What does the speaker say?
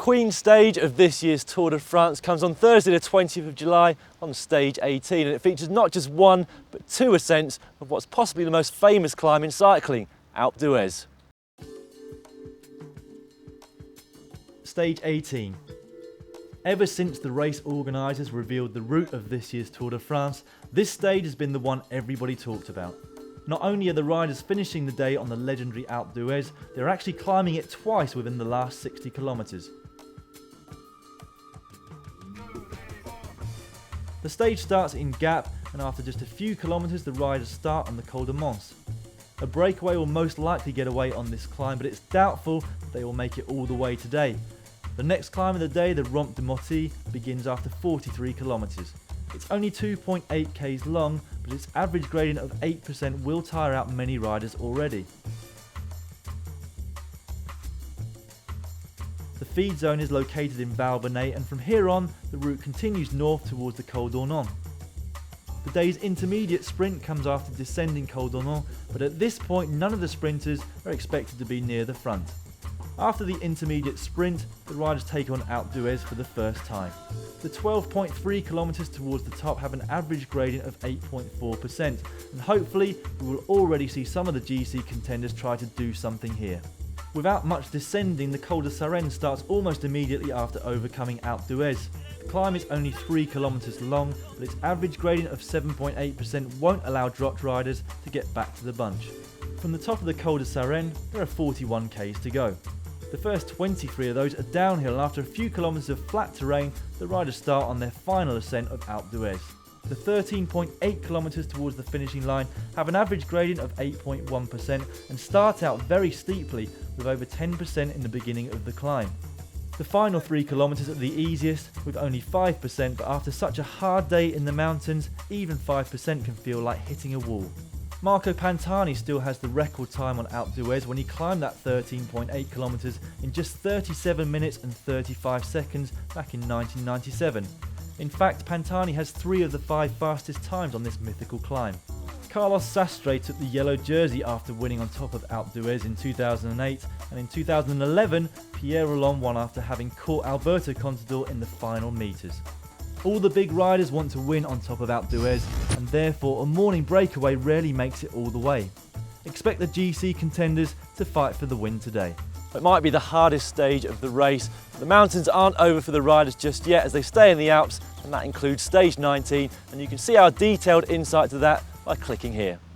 Queen stage of this year's Tour de France comes on Thursday the 20th of July on stage 18, and it features not just one but two ascents of what's possibly the most famous climb in cycling, Alpe d'Huez. Stage 18. Ever since the race organisers revealed the route of this year's Tour de France, this stage has been the one everybody talked about. Not only are the riders finishing the day on the legendary Alpe d'Huez, they're actually climbing it twice within the last 60 kilometres. The stage starts in Gap, and after just a few kilometres the riders start on the Col de Mons. A breakaway will most likely get away on this climb, but it's doubtful that they will make it all the way today. The next climb of the day, the Rampe de Moty, begins after 43 kilometres. It's only 2.8 k's long, but its average gradient of 8% will tire out many riders already. The feed zone is located in Val-Benet, and from here on, the route continues north towards the Col d'Ornon. The day's intermediate sprint comes after descending Col d'Ornon, but at this point none of the sprinters are expected to be near the front. After the intermediate sprint, the riders take on Alpe d'Huez for the first time. The 12.3 kilometres towards the top have an average gradient of 8.4%, and hopefully we will already see some of the GC contenders try to do something here. Without much descending, the Col de Sarenne starts almost immediately after overcoming Alpe d'Huez. The climb is only 3 kilometres long, but its average gradient of 7.8% won't allow dropped riders to get back to the bunch. From the top of the Col de Sarenne, there are 41 k's to go. The first 23 of those are downhill, and after a few kilometres of flat terrain, the riders start on their final ascent of Alpe d'Huez. The 13.8 kilometres towards the finishing line have an average gradient of 8.1% and start out very steeply with over 10% in the beginning of the climb. The final 3 kilometres are the easiest with only 5%, but after such a hard day in the mountains, even 5% can feel like hitting a wall. Marco Pantani still has the record time on Alpe d'Huez when he climbed that 13.8 kilometres in just 37 minutes and 35 seconds back in 1997. In fact, Pantani has 3 of the 5 fastest times on this mythical climb. Carlos Sastre took the yellow jersey after winning on top of Alpe d'Huez in 2008, and in 2011 Pierre Rolland won after having caught Alberto Contador in the final metres. All the big riders want to win on top of Alpe d'Huez, and therefore a morning breakaway rarely makes it all the way. Expect the GC contenders to fight for the win today. It might be the hardest stage of the race, but the mountains aren't over for the riders just yet as they stay in the Alps, and that includes stage 19, and you can see our detailed insight to that by clicking here.